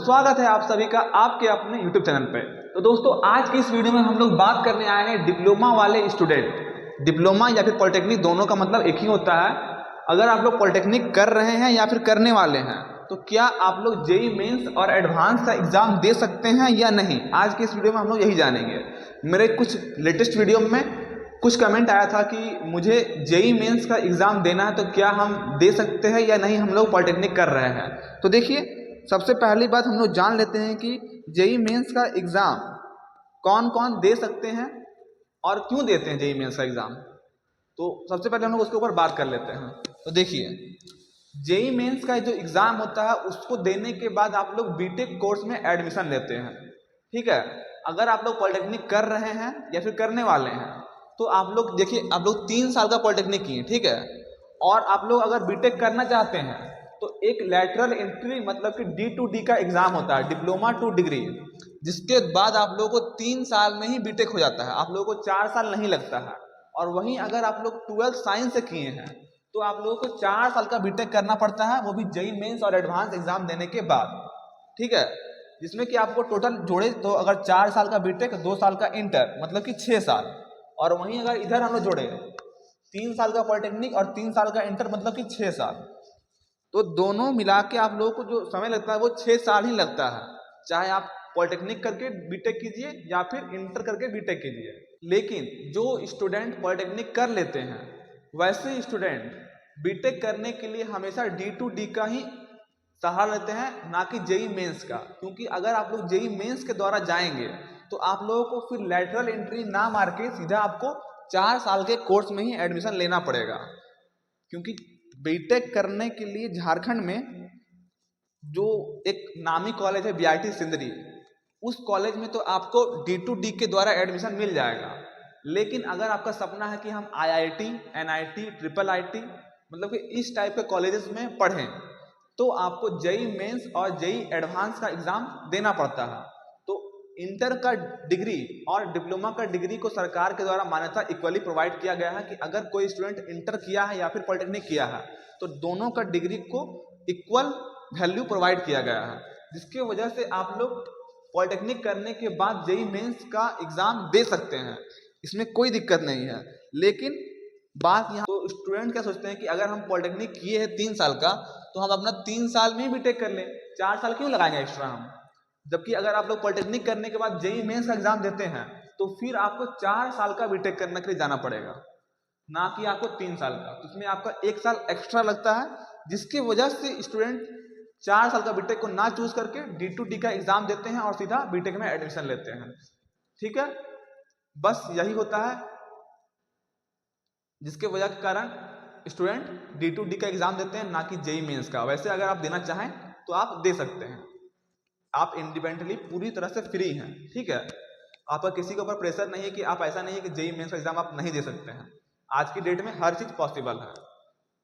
स्वागत है आप सभी का आपके अपने YouTube चैनल पे। तो दोस्तों आज की इस वीडियो में हम लोग बात करने आए हैं डिप्लोमा वाले स्टूडेंट। डिप्लोमा या फिर पॉलिटेक्निक दोनों का मतलब एक ही होता है। अगर आप लोग पॉलिटेक्निक कर रहे हैं या फिर करने वाले हैं तो क्या आप लोग जेईई मेंस और एडवांस का एग्जाम दे सकते हैं या नहीं, आज की इस वीडियो में हम लोग यही जानेंगे। मेरे कुछ लेटेस्ट वीडियो में कुछ कमेंट आया था कि मुझे जेईई मेंस का एग्जाम देना है तो क्या हम दे सकते हैं या नहीं, हम लोग पॉलिटेक्निक कर रहे हैं। तो देखिए, सबसे पहली बात हम लोग जान लेते हैं कि जेईई मेंस का एग्ज़ाम कौन कौन दे सकते हैं और क्यों देते हैं जेईई मेंस का एग्ज़ाम। तो सबसे पहले हम लोग उसके ऊपर बात कर लेते हैं। तो देखिए, जेईई मेंस का जो एग्ज़ाम होता है उसको देने के बाद आप लोग बीटेक कोर्स में एडमिशन लेते हैं, ठीक है। अगर आप लोग पॉलिटेक्निक कर रहे हैं या फिर करने वाले हैं तो आप लोग देखिए, आप लोग 3 साल का पॉलिटेक्निक किए, ठीक है, और आप लोग अगर बीटेक करना चाहते हैं तो एक लैटरल एंट्री मतलब कि D2D का एग्जाम होता है, डिप्लोमा टू डिग्री, जिसके बाद आप लोगों को 3 साल में ही बीटेक हो जाता है, आप लोगों को 4 साल नहीं लगता है। और वहीं अगर आप लोग 12th साइंस से किए हैं तो आप लोगों को 4 साल का बीटेक करना पड़ता है, वो भी जेईई मेंस और एडवांस एग्जाम देने के बाद, ठीक है। जिसमें कि आपको टोटल जोड़े तो अगर 4 साल का बीटेक, 2 साल का इंटर मतलब कि 6 साल, और वहीं अगर इधर हम लोग जोड़े 3 साल का पॉलिटेक्निक और 3 साल का इंटर मतलब कि 6 साल, तो दोनों मिला के आप लोगों को जो समय लगता है वो 6 साल ही लगता है, चाहे आप पॉलिटेक्निक करके बीटेक कीजिए या फिर इंटर करके बीटेक कीजिए। लेकिन जो स्टूडेंट पॉलिटेक्निक कर लेते हैं वैसे स्टूडेंट बीटेक करने के लिए हमेशा D2D का ही सहारा लेते हैं, ना कि जेईई मेंस का। क्योंकि अगर आप लोग जेईई मेंस के द्वारा जाएंगे तो आप लोगों को फिर लैटरल एंट्री ना मार के सीधा आपको 4 साल के कोर्स में ही एडमिशन लेना पड़ेगा। क्योंकि बीटेक करने के लिए झारखंड में जो एक नामी कॉलेज है बीआईटी सिंदरी, उस कॉलेज में तो आपको D2D के द्वारा एडमिशन मिल जाएगा। लेकिन अगर आपका सपना है कि हम आईआईटी, एनआईटी, ट्रिपल आईटी मतलब कि इस टाइप के कॉलेजेस में पढ़ें तो आपको जेईई मेंस और जेईई एडवांस का एग्जाम देना पड़ता है। तो इंटर का डिग्री और डिप्लोमा का डिग्री को सरकार के द्वारा मान्यता इक्वली प्रोवाइड किया गया है कि अगर कोई स्टूडेंट इंटर किया है या फिर पॉलिटेक्निक किया है तो दोनों का डिग्री को इक्वल वैल्यू प्रोवाइड किया गया है, जिसकी वजह से आप लोग पॉलिटेक्निक करने के बाद जेईई मेंस का एग्जाम दे सकते हैं, इसमें कोई दिक्कत नहीं है। लेकिन बात यहाँ तो स्टूडेंट क्या सोचते हैं कि अगर हम पॉलिटेक्निक किए हैं 3 साल का तो हम अपना 3 साल में ही बीटेक कर लें, 4 साल क्यों लगाएंगे एक्स्ट्रा हम। जबकि अगर आप लोग पॉलिटेक्निक करने के बाद जेईई मेंस का एग्जाम देते हैं तो फिर आपको 4 साल का बीटेक करने के लिए जाना पड़ेगा, ना कि आपको 3 साल का। तो उसमें आपका 1 साल एक्स्ट्रा लगता है, जिसकी वजह से स्टूडेंट 4 साल का बीटेक को ना चूज करके D2D का एग्जाम देते हैं और सीधा बीटेक में एडमिशन लेते हैं, ठीक है। बस यही होता है, जिसके वजह के कारण स्टूडेंट D2D का एग्जाम देते हैं, ना कि जेईई मेंस का। वैसे अगर आप देना चाहें तो आप दे सकते हैं, आप इंडिपेंडेंटली पूरी तरह से फ्री हैं, ठीक है। आपका किसी के ऊपर प्रेशर नहीं है कि आप, ऐसा नहीं है कि जेईई मेंस का एग्जाम आप नहीं दे सकते हैं। आज की डेट में हर चीज पॉसिबल है,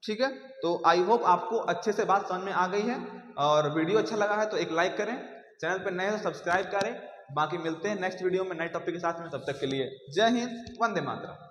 ठीक है। तो आई होप आपको अच्छे से बात समझ में आ गई है, और वीडियो अच्छा लगा है तो एक लाइक करें, चैनल पर नए हो सब्सक्राइब करें। बाकी मिलते हैं नेक्स्ट वीडियो में नए टॉपिक के साथ में, तब तक के लिए जय हिंद, वंदे मातरम।